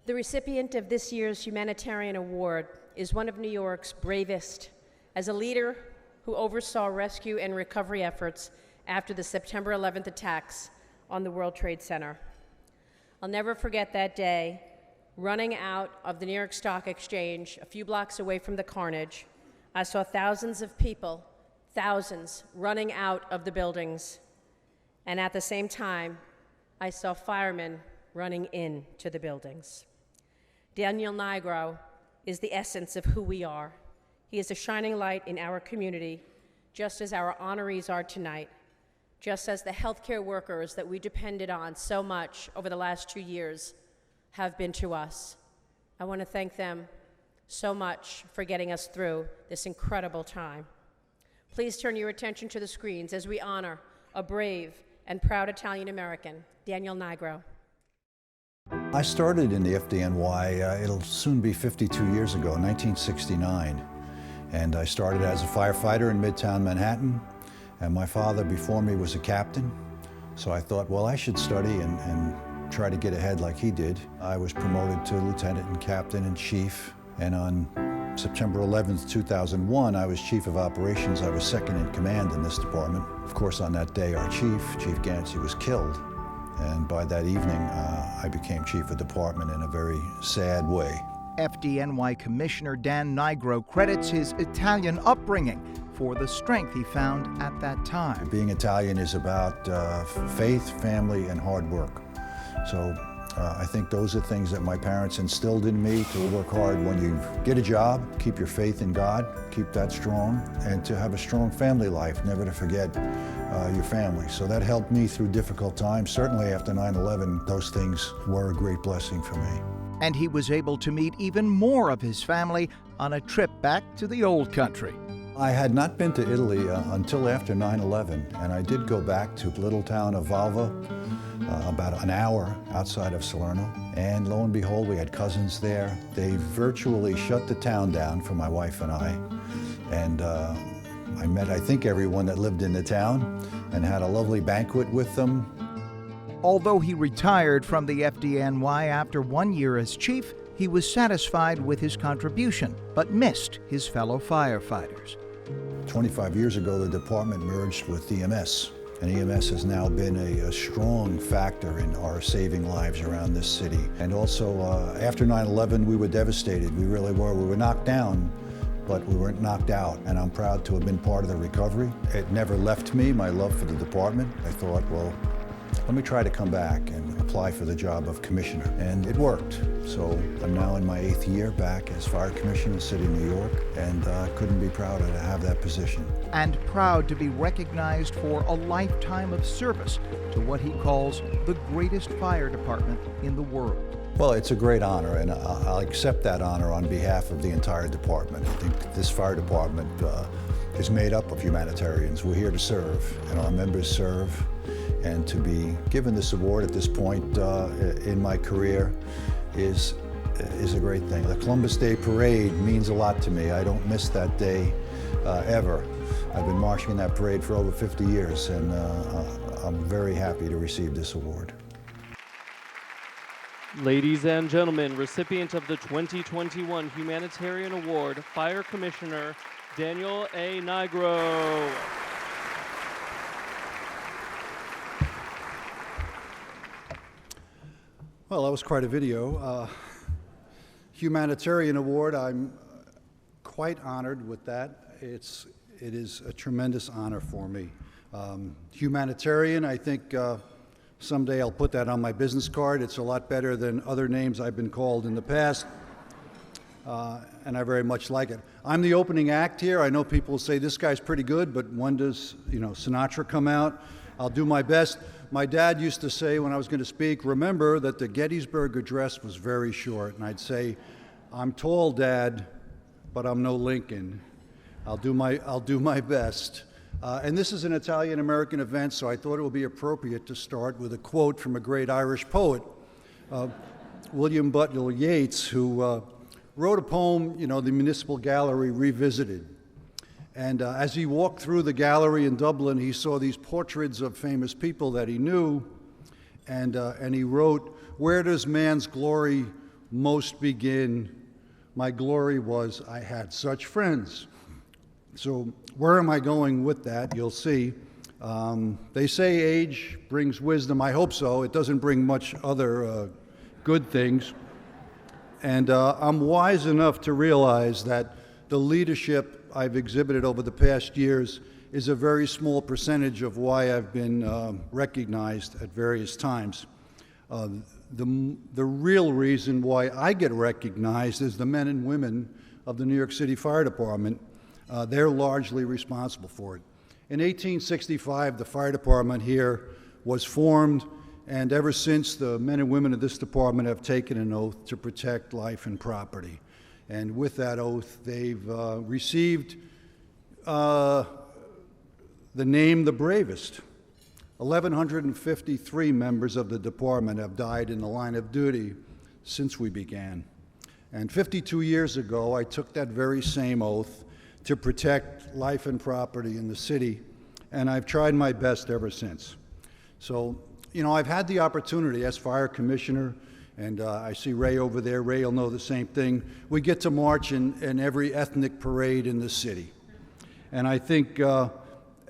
The recipient of this year's Humanitarian Award is one of New York's bravest. As a leader who oversaw rescue and recovery efforts after the September 11th attacks on the World Trade Center. I'll never forget that day, running out of the New York Stock Exchange, a few blocks away from the carnage. I saw thousands of people, thousands, running out of the buildings. And at the same time, I saw firemen running into the buildings. Daniel Nigro is the essence of who we are. He is a shining light in our community, just as our honorees are tonight, just as the healthcare workers that we depended on so much over the last 2 years have been to us. I want to thank them so much for getting us through this incredible time. Please turn your attention to the screens as we honor a brave and proud Italian American, Daniel Nigro. I started in the FDNY, it'll soon be 52 years ago, 1969. And I started as a firefighter in Midtown Manhattan. And my father before me was a captain. So I thought, well, I should study and try to get ahead like he did. I was promoted to lieutenant and captain and chief. And on September 11th, 2001, I was chief of operations. I was second in command in this department. Of course, on that day, our chief, Chief Gansey, was killed. And by that evening, I became chief of department in a very sad way. FDNY Commissioner Dan Nigro credits his Italian upbringing for the strength he found at that time. Being Italian is about faith, family, and hard work. So I think those are things that my parents instilled in me, to work hard when you get a job, keep your faith in God, keep that strong, and to have a strong family life, never to forget your family. So that helped me through difficult times. Certainly after 9/11, those things were a great blessing for me. And he was able to meet even more of his family on a trip back to the old country. I had not been to Italy until after 9/11, and I did go back to the little town of Valva, about an hour outside of Salerno. And lo and behold, we had cousins there. They virtually shut the town down for my wife and I. And I met, I think, everyone that lived in the town and had a lovely banquet with them. Although he retired from the FDNY after 1 year as chief, he was satisfied with his contribution, but missed his fellow firefighters. 25 years ago, the department merged with EMS, and EMS has now been a strong factor in our saving lives around this city. And also, after 9/11, we were devastated. We really were. We were knocked down, but we weren't knocked out, and I'm proud to have been part of the recovery. It never left me, my love for the department. I thought, well, let me try to come back and apply for the job of commissioner, and it worked. So I'm now in my 8th year back as fire commissioner in the city of New York, and couldn't be prouder to have that position. And proud to be recognized for a lifetime of service to what he calls the greatest fire department in the world. Well, it's a great honor, and I'll accept that honor on behalf of the entire department. I think this fire department is made up of humanitarians. We're here to serve, and our members serve. And to be given this award at this point in my career is a great thing. The Columbus Day Parade means a lot to me. I don't miss that day ever. I've been marching in that parade for over 50 years, and I'm very happy to receive this award. Ladies and gentlemen, recipient of the 2021 Humanitarian Award, Fire Commissioner Daniel A. Nigro. Well, that was quite a video. Humanitarian Award, I'm quite honored with that. It is a tremendous honor for me. Humanitarian, I think someday I'll put that on my business card. It's a lot better than other names I've been called in the past, and I very much like it. I'm the opening act here. I know people say this guy's pretty good, but when does, Sinatra come out? I'll do my best. My dad used to say when I was going to speak, remember that the Gettysburg Address was very short. And I'd say, I'm tall, Dad, but I'm no Lincoln. I'll do my best. And this is an Italian-American event, so I thought it would be appropriate to start with a quote from a great Irish poet, William Butler Yeats, who wrote a poem, the Municipal Gallery Revisited. And as he walked through the gallery in Dublin, he saw these portraits of famous people that he knew, and he wrote, "Where does man's glory most begin, my glory was I had such friends. So where am I going with that? You'll see. They say age brings wisdom. I hope so. It doesn't bring much other good things. And I'm wise enough to realize that the leadership I've exhibited over the past years is a very small percentage of why I've been recognized at various times. The real reason why I get recognized is the men and women of the New York City Fire Department. They're largely responsible for it. In 1865, the fire department here was formed, and ever since, the men and women of this department have taken an oath to protect life and property. And with that oath, they've received the name the bravest. 1,153 members of the department have died in the line of duty since we began. And 52 years ago, I took that very same oath to protect life and property in the city, and I've tried my best ever since. So, you know, I've had the opportunity as fire commissioner, and I see Ray over there. Ray will know the same thing. We get to march in every ethnic parade in the city. And I think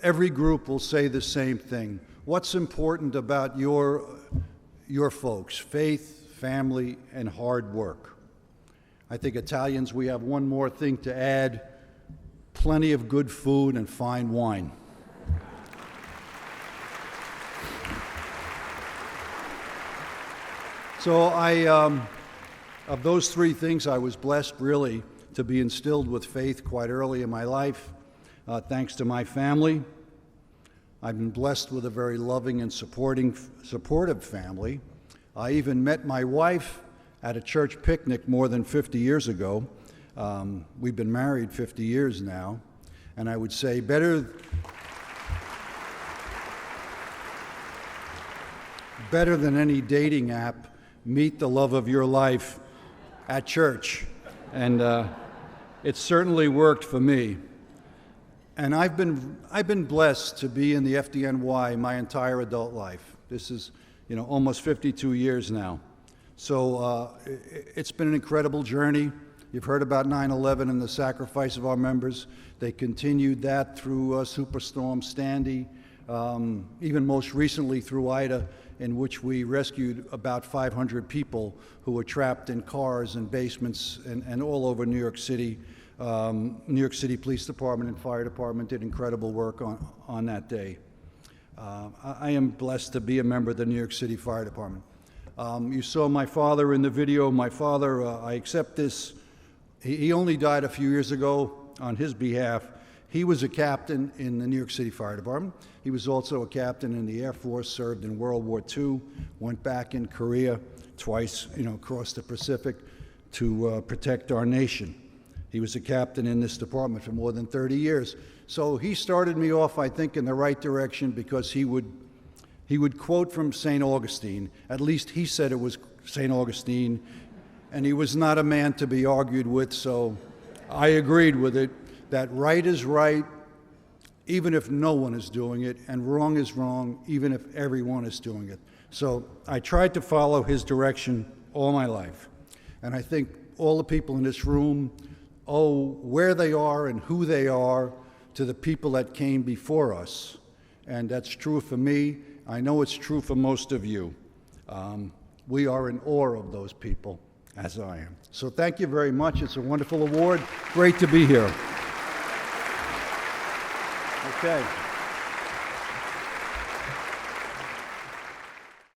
every group will say the same thing. What's important about your folks? Faith, family, and hard work. I think Italians, we have one more thing to add: plenty of good food and fine wine. So of those three things, I was blessed really to be instilled with faith quite early in my life, thanks to my family. I've been blessed with a very loving and supportive family. I even met my wife at a church picnic more than 50 years ago. We've been married 50 years now, and I would say better than any dating app, meet the love of your life at church. And it certainly worked for me. And I've been blessed to be in the FDNY my entire adult life. This is, you know, almost 52 years now. So it's been an incredible journey. You've heard about 9/11 and the sacrifice of our members. They continued that through Superstorm Sandy, even most recently through Ida, in which we rescued about 500 people who were trapped in cars and basements and all over New York City. New York City Police Department and Fire Department did incredible work on that day. I am blessed to be a member of the New York City Fire Department. You saw my father in the video. My father, I accept this. He only died a few years ago. On his behalf, he was a captain in the New York City Fire Department. He was also a captain in the Air Force, served in World War II, went back in Korea twice, you know, across the Pacific to protect our nation. He was a captain in this department for more than 30 years. So he started me off, I think, in the right direction, because he would quote from St. Augustine. At least he said it was St. Augustine, and he was not a man to be argued with, so I agreed with it, that right is right, even if no one is doing it, and wrong is wrong, even if everyone is doing it. So I tried to follow his direction all my life. And I think all the people in this room owe where they are and who they are to the people that came before us. And that's true for me. I know it's true for most of you. We are in awe of those people, as I am. So thank you very much. It's a wonderful award. Great to be here. Okay.